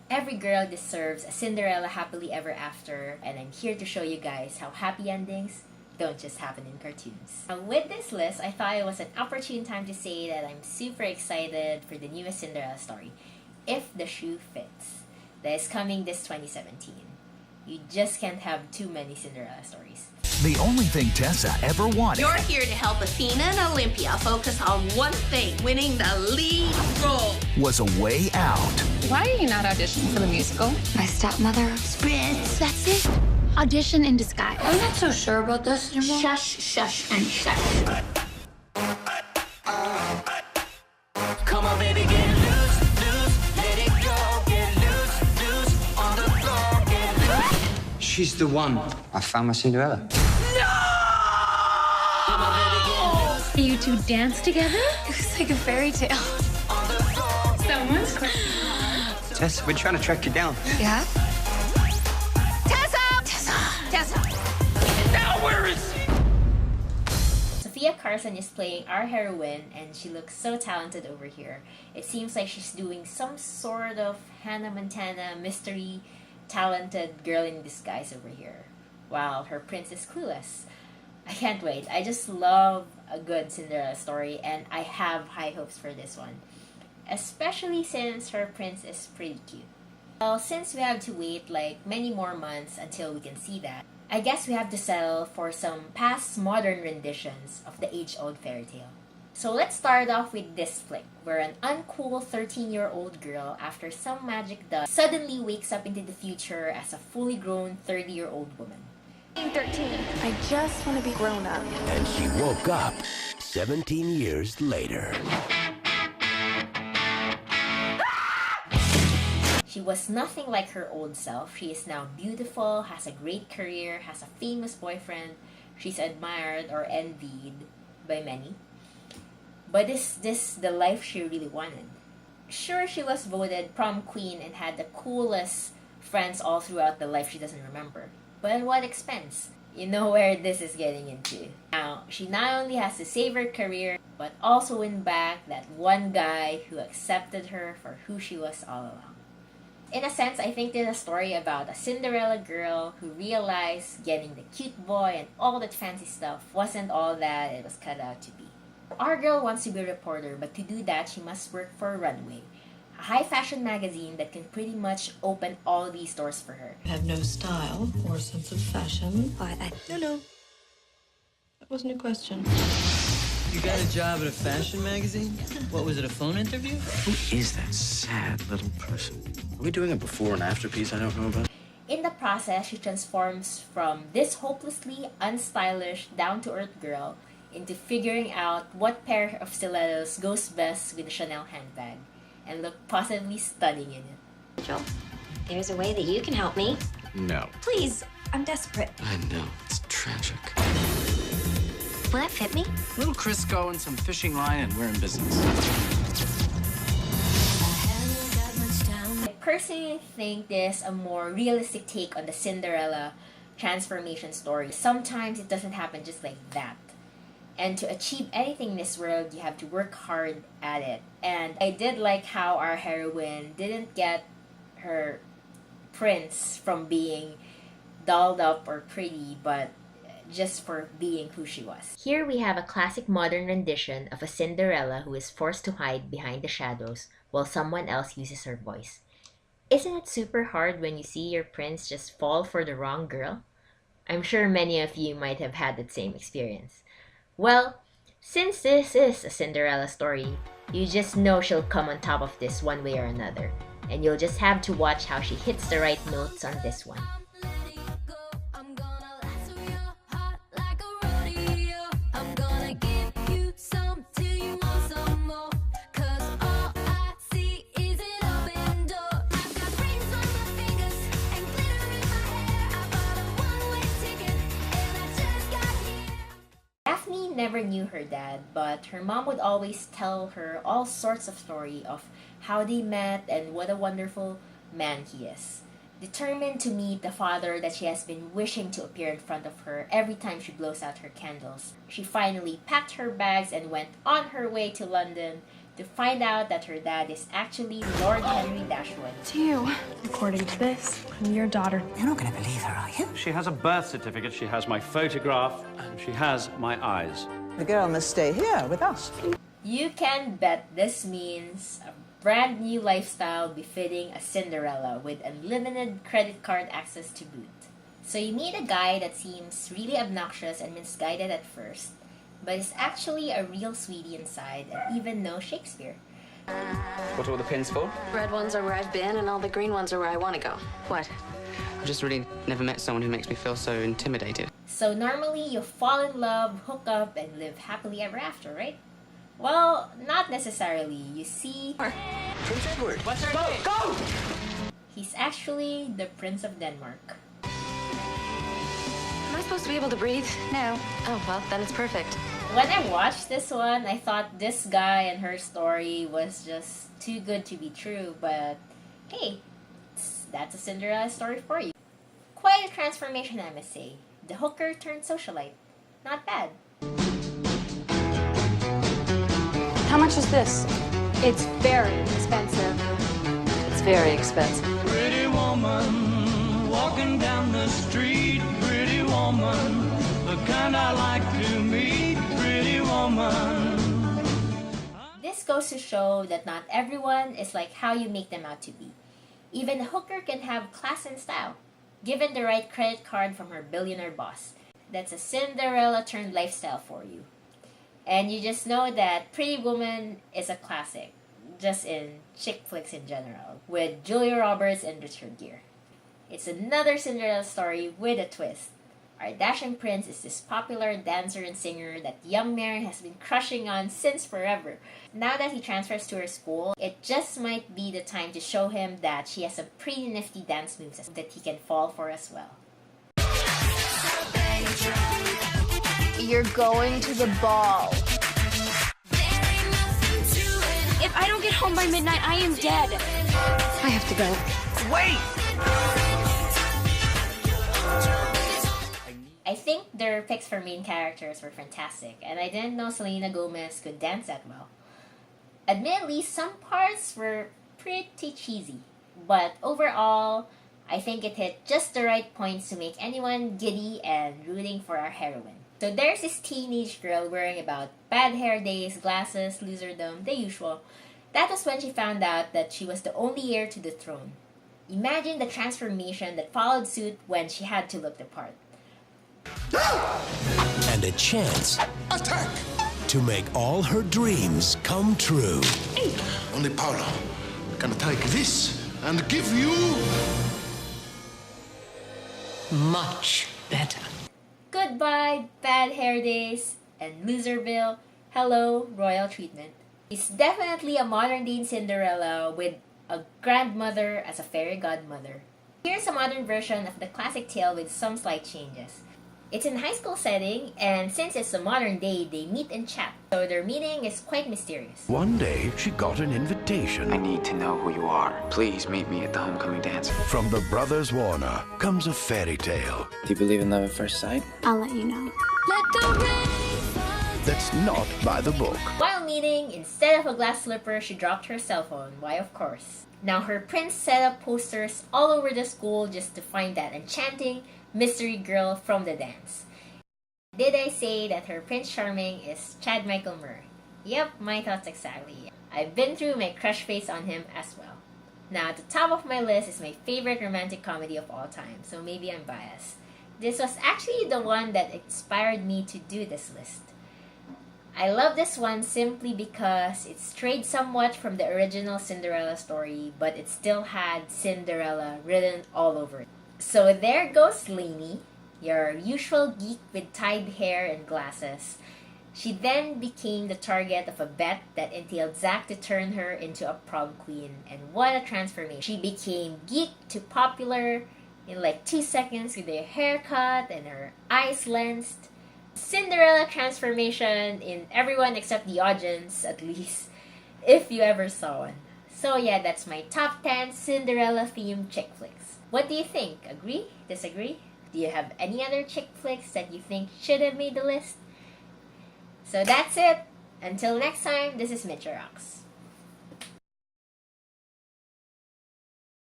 Every girl deserves a Cinderella happily ever after, and I'm here to show you guys how happy endings don't just happen in cartoons. Now, with this list, I thought it was an opportune time to say that I'm super excited for the newest Cinderella story, If the Shoe Fits, that is coming this 2017. You just can't have too many Cinderella stories. The only thing Tessa ever wanted. You're here to help Athena and Olympia focus on one thing, winning the lead role. Was a way out. Why are you not auditioning for the musical? My stepmother. Spritz. That's it. Audition in disguise. I'm not so sure about this anymore. Shush, shush, and shush. Come on, baby, get loose, loose, let it go. Get loose, loose, on the floor, get loose. She's the one. I found my Cinderella. You two dance together? It was like a fairy tale. Someone's question. Tess, we're trying to track you down. Yeah? Now where is she? Sophia Carson is playing our heroine, and she looks so talented over here. It seems like she's doing some sort of Hannah Montana mystery talented girl in disguise over here, while her prince is clueless. I can't wait. I just love a good Cinderella story, and I have high hopes for this one, especially since her prince is pretty cute. Well, since we have to wait like many more months until we can see that, I guess we have to settle for some past modern renditions of the age-old fairy tale. So let's start off with this flick, where an uncool 13-year-old girl, after some magic dust, suddenly wakes up into the future as a fully grown 30-year-old woman. I'm 13. I just want to be grown up. And she woke up 17 years later. She was nothing like her old self. She is now beautiful, has a great career, has a famous boyfriend. She's admired or envied by many. But is this the life she really wanted? Sure, she was voted prom queen and had the coolest friends all throughout the life she doesn't remember. But at what expense? You know where this is getting into. Now, she not only has to save her career, but also win back that one guy who accepted her for who she was all along. In a sense, I think this is a story about a Cinderella girl who realized getting the cute boy and all that fancy stuff wasn't all that it was cut out to be. Our girl wants to be a reporter, but to do that, she must work for Runway, a high fashion magazine that can pretty much open all these doors for her. I have no style or sense of fashion. But No. That wasn't a question. You got a job at a fashion magazine? What was it, a phone interview? Who is that sad little person? Are we doing a before and after piece I don't know about? In the process, she transforms from this hopelessly unstylish, down-to-earth girl into figuring out what pair of stilettos goes best with a Chanel handbag and look positively stunning in it. Joel, there's a way that you can help me. No. Please, I'm desperate. I know. It's tragic. Will that fit me? Little Crisco and some fishing line, and we're in business. I personally think this a more realistic take on the Cinderella transformation story. Sometimes it doesn't happen just like that. And to achieve anything in this world, you have to work hard at it. And I did like how our heroine didn't get her prince from being dolled up or pretty, but just for being who she was. Here we have a classic modern rendition of a Cinderella who is forced to hide behind the shadows while someone else uses her voice. Isn't it super hard when you see your prince just fall for the wrong girl? I'm sure many of you might have had that same experience. Well, since this is a Cinderella story, you just know she'll come on top of this one way or another, and you'll just have to watch how she hits the right notes on this one. Daphne never knew her dad, but her mom would always tell her all sorts of story of how they met and what a wonderful man he is. Determined to meet the father that she has been wishing to appear in front of her every time she blows out her candles, she finally packed her bags and went on her way to London to find out that her dad is actually Lord Henry Dashwood. It's you. According to this, I'm your daughter. You're not going to believe her, are you? She has a birth certificate, she has my photograph, and she has my eyes. The girl must stay here with us. You can bet this means a brand new lifestyle befitting a Cinderella with unlimited credit card access to boot. So you meet a guy that seems really obnoxious and misguided at first, but is actually a real sweetie inside and even knows Shakespeare. What are all the pins for? Red ones are where I've been, and all the green ones are where I want to go. What? I've just really never met someone who makes me feel so intimidated. So normally you fall in love, hook up, and live happily ever after, right? Well, not necessarily. You see, Prince Edward! What's her name? Go! he's actually the Prince of Denmark. Am I supposed to be able to breathe? No. Oh, well, then it's perfect. When I watched this one, I thought this guy and her story was just too good to be true, but hey, that's a Cinderella story for you. Quite a transformation, I must say. The hooker turned socialite. Not bad. How much is this? It's very expensive. It's very expensive. Pretty woman, walking down the street. Pretty woman, the kind I like to meet. Pretty woman. This goes to show that not everyone is like how you make them out to be. Even a hooker can have class and style, given the right credit card from her billionaire boss. That's a Cinderella turned lifestyle for you. And you just know that Pretty Woman is a classic, just in chick flicks in general, with Julia Roberts and Richard Gere. It's another Cinderella story with a twist. Our dashing prince is this popular dancer and singer that young Mary has been crushing on since forever. Now that he transfers to her school, it just might be the time to show him that she has some pretty nifty dance moves that he can fall for as well. You're going to the ball. If I don't get home by midnight, I am dead. I have to go. Wait! I think their picks for main characters were fantastic, and I didn't know Selena Gomez could dance that well. Admittedly, some parts were pretty cheesy, but overall, I think it hit just the right points to make anyone giddy and rooting for our heroine. So there's this teenage girl worrying about bad hair days, glasses, loserdom, the usual. That was when she found out that she was the only heir to the throne. Imagine the transformation that followed suit when she had to look the part. And a chance to make all her dreams come true. Only Paolo can take this and give you Much better. Goodbye, bad hair days, and Loserville. Hello, royal treatment. It's definitely a modern-day Cinderella with a grandmother as a fairy godmother. Here's a modern version of the classic tale with some slight changes. It's in a high school setting, and since it's a modern day, they meet and chat. So their meeting is quite mysterious. One day, she got an invitation. I need to know who you are. Please meet me at the homecoming dance. From the Brothers Warner comes a fairy tale. Do you believe in love at first sight? I'll let you know. That's not by the book. While meeting, instead of a glass slipper, she dropped her cell phone. Why, of course. Now her prince set up posters all over the school just to find that enchanting mystery girl from the dance. Did I say that her Prince Charming is Chad Michael Murray? Yep, my thoughts exactly. I've been through my crush phase on him as well. Now, at the top of my list is my favorite romantic comedy of all time, so maybe I'm biased. This was actually the one that inspired me to do this list. I love this one simply because it strayed somewhat from the original Cinderella story, but it still had Cinderella written all over it. So there goes Lainey, your usual geek with tied hair and glasses. She then became the target of a bet that entailed Zack to turn her into a prom queen, and what a transformation. She became geek to popular in like 2 seconds with her haircut and her eyes lensed. Cinderella transformation in everyone except the audience, at least, if you ever saw one. So yeah, that's my top 10 Cinderella themed chick flicks. What do you think? Agree? Disagree? Do you have any other chick flicks that you think should have made the list? So that's it. Until next time, this is Mitch Rocks.